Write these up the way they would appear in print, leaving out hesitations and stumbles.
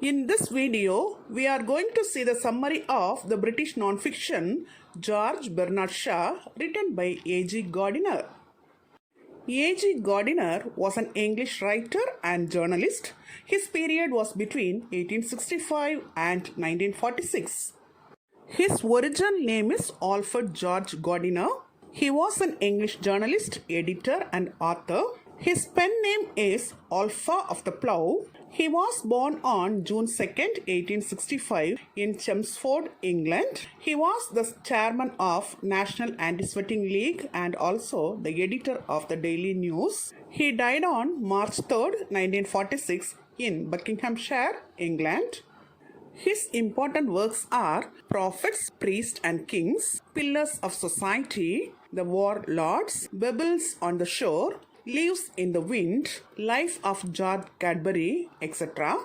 In this video, we are going to see the summary of the British non-fiction George Bernard Shaw written by A.G.Gardiner. A.G.Gardiner was an English writer and journalist. His period was between 1865 and 1946. His original name is Alfred George Gardiner. He was an English journalist, editor and author. His pen name is Alpha of the Plough. He was born on June 2nd, 1865 in Chelmsford, England. He was the chairman of National Anti-Sweating League and also the editor of the Daily News. He died on March 3rd, 1946 in Buckinghamshire, England. His important works are Prophets, Priests and Kings, Pillars of Society, The Warlords, Bubbles on the Shore, Leaves in the Wind, Life of George Cadbury, etc.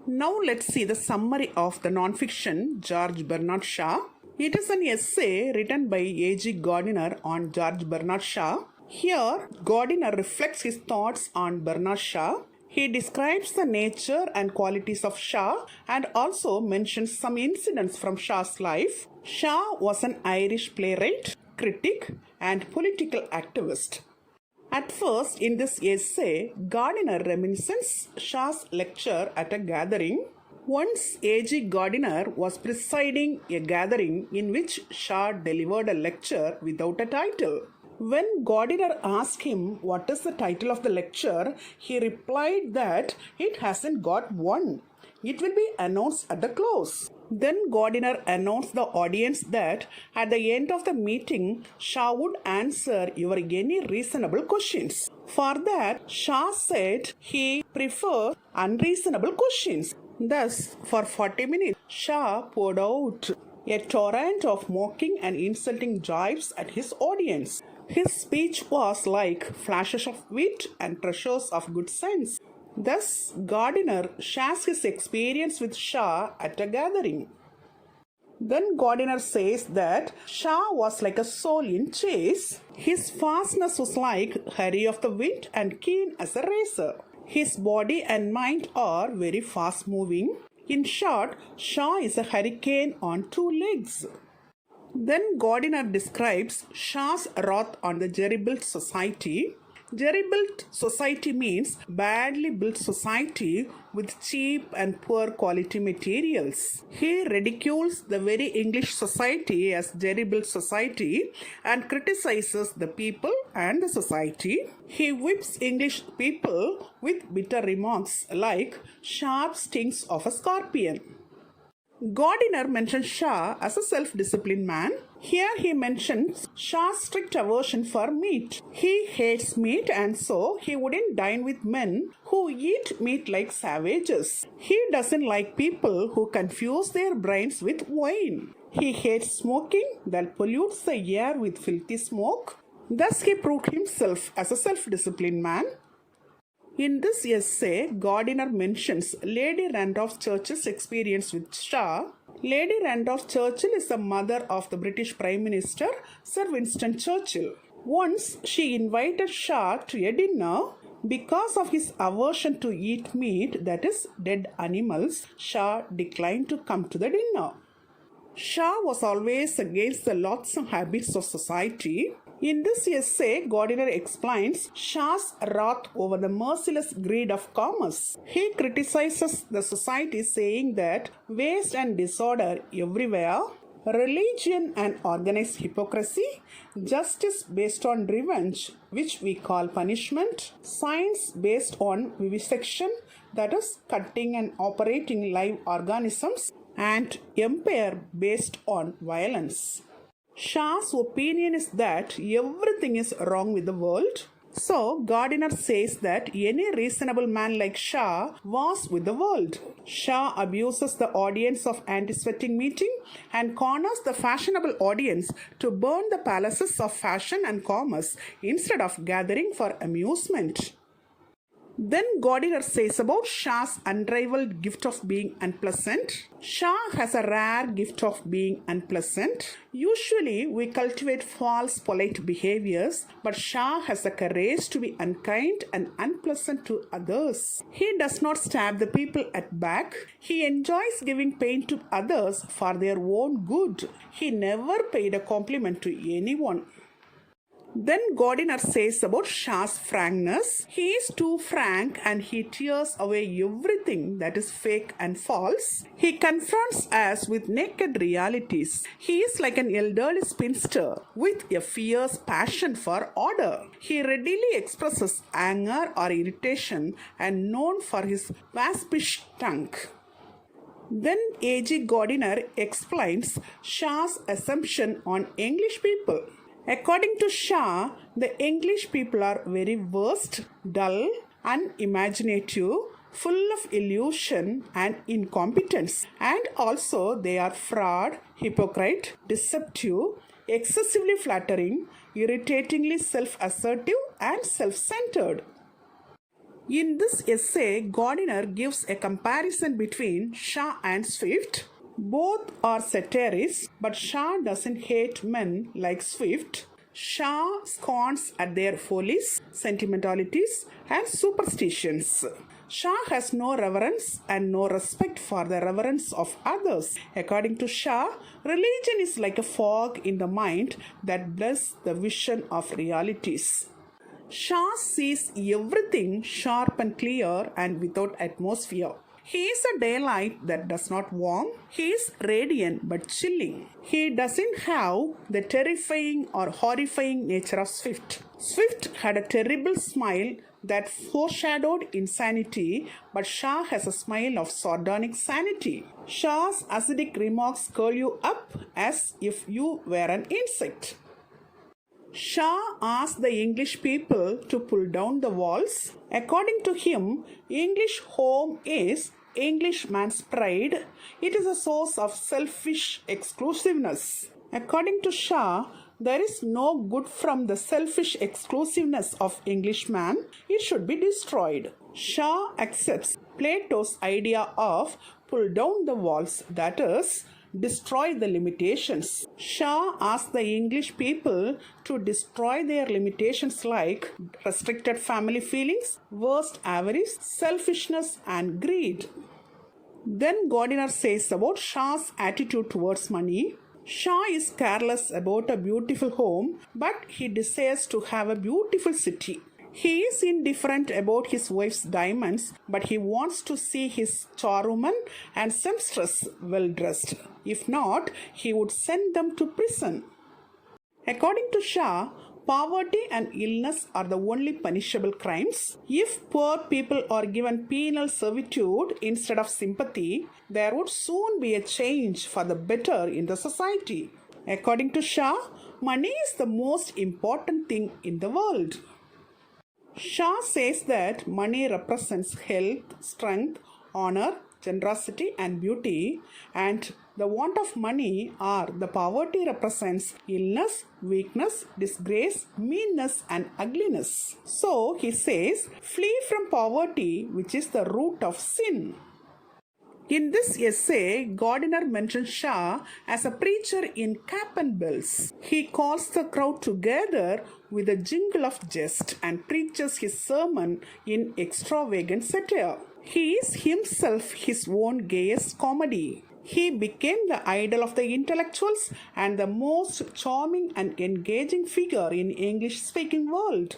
Now let's see the summary of the non-fiction George Bernard Shaw. It is an essay written by A.G. Gardiner on George Bernard Shaw. Here, Gardiner reflects his thoughts on Bernard Shaw. He describes the nature and qualities of Shaw and also mentions some incidents from Shaw's life. Shaw was an Irish playwright, critic, and political activist. At first, in this essay, Gardiner reminisces Shaw's lecture at a gathering. Once A.G. Gardiner was presiding a gathering in which Shaw delivered a lecture without a title. When Gardiner asked him what is the title of the lecture, he replied that it hasn't got one. It will be announced at the close. Then Gardiner announced the audience that at the end of the meeting, Shaw would answer your any reasonable questions. For that, Shaw said he preferred unreasonable questions. Thus, for 40 minutes, Shaw poured out a torrent of mocking and insulting jibes at his audience. His speech was like flashes of wit and treasures of good sense. Thus, Gardiner shares his experience with Shaw at a gathering. Then Gardiner says that Shaw was like a soul in chase. His fastness was like hurry of the wind and keen as a razor. His body and mind are very fast moving. In short, Shaw is a hurricane on two legs. Then Gardiner describes Shaw's wrath on the jerry-built society. Jerry-built society means badly built society with cheap and poor quality materials. He ridicules the very English society as jerry-built society and criticizes the people and the society. He whips English people with bitter remarks like sharp stings of a scorpion. Gardiner mentions Shaw as a self-disciplined man. Here he mentions Shaw's strict aversion for meat. He hates meat and so he wouldn't dine with men who eat meat like savages. He doesn't like people who confuse their brains with wine. He hates smoking that pollutes the air with filthy smoke. Thus he proved himself as a self-disciplined man. In this essay, Gardiner mentions Lady Randolph Churchill's experience with Shaw. Lady Randolph Churchill is the mother of the British Prime Minister, Sir Winston Churchill. Once, she invited Shaw to a dinner. Because of his aversion to eat meat, that is, dead animals, Shaw declined to come to the dinner. Shaw was always against the loathsome habits of society. In this essay, Gardiner explains Shaw's wrath over the merciless greed of commerce. He criticizes the society saying that waste and disorder everywhere, religion and organized hypocrisy, justice based on revenge, which we call punishment, science based on vivisection, that is, cutting and operating live organisms, and empire based on violence. Shaw's opinion is that everything is wrong with the world. So, Gardiner says that any reasonable man like Shaw was with the world. Shaw abuses the audience of anti-sweating meeting and corners the fashionable audience to burn the palaces of fashion and commerce instead of gathering for amusement. Then Gardiner says about Shah's unrivaled gift of being unpleasant. Shah has a rare gift of being unpleasant. Usually we cultivate false polite behaviors, but Shah has the courage to be unkind and unpleasant to others. He does not stab the people at back. He enjoys giving pain to others for their own good. He never paid a compliment to anyone. Then Gardiner says about Shah's frankness. He is too frank and he tears away everything that is fake and false. He confronts us with naked realities. He is like an elderly spinster with a fierce passion for order. He readily expresses anger or irritation and known for his waspish tongue. Then A.G.Gardiner explains Shah's assumption on English people. According to Shah, the English people are very worst, dull, unimaginative, full of illusion and incompetence. And also they are fraud, hypocrite, deceptive, excessively flattering, irritatingly self-assertive and self-centered. In this essay, Gardiner gives a comparison between Shah and Swift. Both are satirists, but Shah doesn't hate men like Swift. Shah scorns at their follies, sentimentalities, and superstitions. Shah has no reverence and no respect for the reverence of others. According to Shah, religion is like a fog in the mind that blurs the vision of realities. Shah sees everything sharp and clear and without atmosphere. He is a daylight that does not warm. He is radiant but chilling. He doesn't have the terrifying or horrifying nature of Swift. Swift had a terrible smile that foreshadowed insanity, but Shah has a smile of sardonic sanity. Shah's acidic remarks curl you up as if you were an insect. Shah asked the English people to pull down the walls. According to him, English home is Englishman's pride. It is a source of selfish exclusiveness. According to Shah, there is no good from the selfish exclusiveness of Englishman. It should be destroyed. Shah accepts Plato's idea of pull down the walls, that is, destroy the limitations. Shah asked the English people to destroy their limitations like restricted family feelings, worst avarice, selfishness, and greed. Then Gardiner says about Shah's attitude towards money. Shah is careless about a beautiful home, but he desires to have a beautiful city. He is indifferent about his wife's diamonds, but he wants to see his charwoman and seamstress well dressed. If not, he would send them to prison. According to Shah, poverty and illness are the only punishable crimes. If poor people are given penal servitude instead of sympathy, there would soon be a change for the better in the society. According to Shah, money is the most important thing in the world. Shah says that money represents health, strength, honor, generosity and beauty, and the want of money or the poverty represents illness, weakness, disgrace, meanness and ugliness. So he says, flee from poverty, which is the root of sin. In this essay, Gardiner mentions Shah as a preacher in cap and bells. He calls the crowd together with a jingle of jest and preaches his sermon in extravagant satire. He is himself his own gayest comedy. He became the idol of the intellectuals and the most charming and engaging figure in English-speaking world.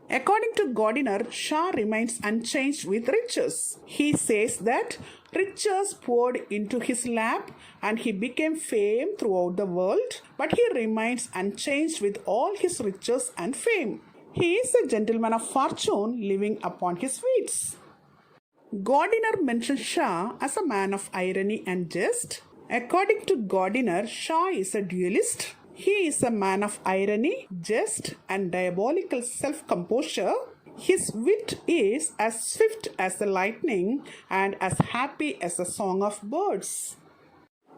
According to Gardiner, Shah remains unchanged with riches. He says that riches poured into his lap and he became famed throughout the world, but he remains unchanged with all his riches and fame. He is a gentleman of fortune living upon his wits. Gardiner mentions Shah as a man of irony and jest. According to Gardiner, Shah is a dualist. He is a man of irony, jest, and diabolical self-composure. His wit is as swift as the lightning and as happy as the song of birds.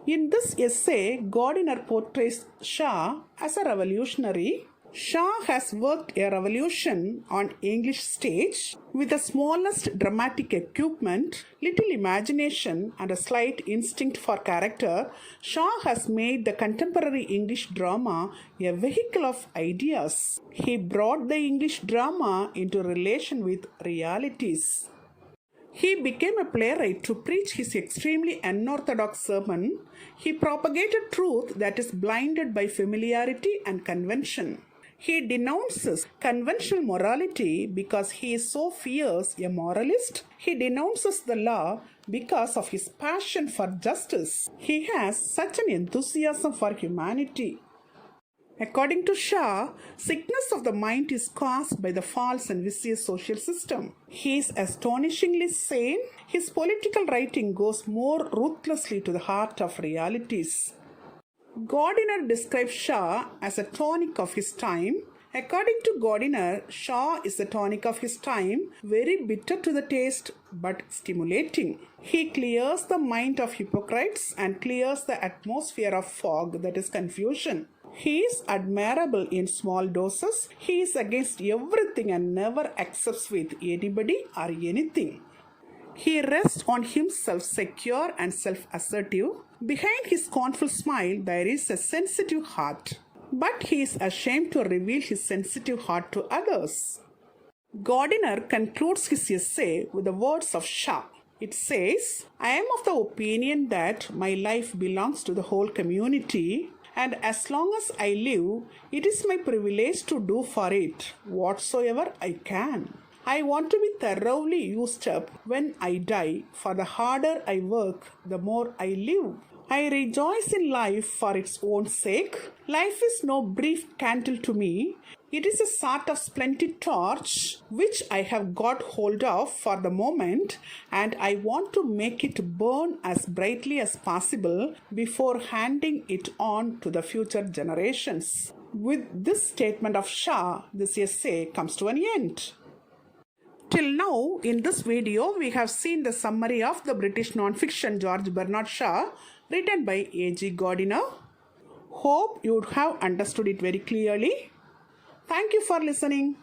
In this essay, Gardiner portrays Shah as a revolutionary. Shaw has worked a revolution on English stage with the smallest dramatic equipment, little imagination, and a slight instinct for character. Shaw has made the contemporary English drama a vehicle of ideas. He brought the English drama into relation with realities. He became a playwright to preach his extremely unorthodox sermon. He propagated truth that is blinded by familiarity and convention. He denounces conventional morality because he is so fierce a moralist. He denounces the law because of his passion for justice. He has such an enthusiasm for humanity. According to Shaw, sickness of the mind is caused by the false and vicious social system. He is astonishingly sane. His political writing goes more ruthlessly to the heart of realities. Gardiner describes Shaw as a tonic of his time. According to Gardiner, Shaw is the tonic of his time, very bitter to the taste but stimulating. He clears the mind of hypocrites and clears the atmosphere of fog, that is confusion. He is admirable in small doses. He is against everything and never accepts with anybody or anything. He rests on himself secure and self-assertive. Behind his scornful smile there is a sensitive heart. But he is ashamed to reveal his sensitive heart to others. Gardiner concludes his essay with the words of Shaw. It says, "I am of the opinion that my life belongs to the whole community, and as long as I live, it is my privilege to do for it whatsoever I can. I want to be thoroughly used up when I die, for the harder I work, the more I live. I rejoice in life for its own sake. Life is no brief candle to me. It is a sort of splendid torch which I have got hold of for the moment, and I want to make it burn as brightly as possible before handing it on to the future generations." With this statement of Shaw, this essay comes to an end. Till now, in this video, we have seen the summary of the British non-fiction George Bernard Shaw, written by A.G. Gardiner. Hope you would have understood it very clearly. Thank you for listening.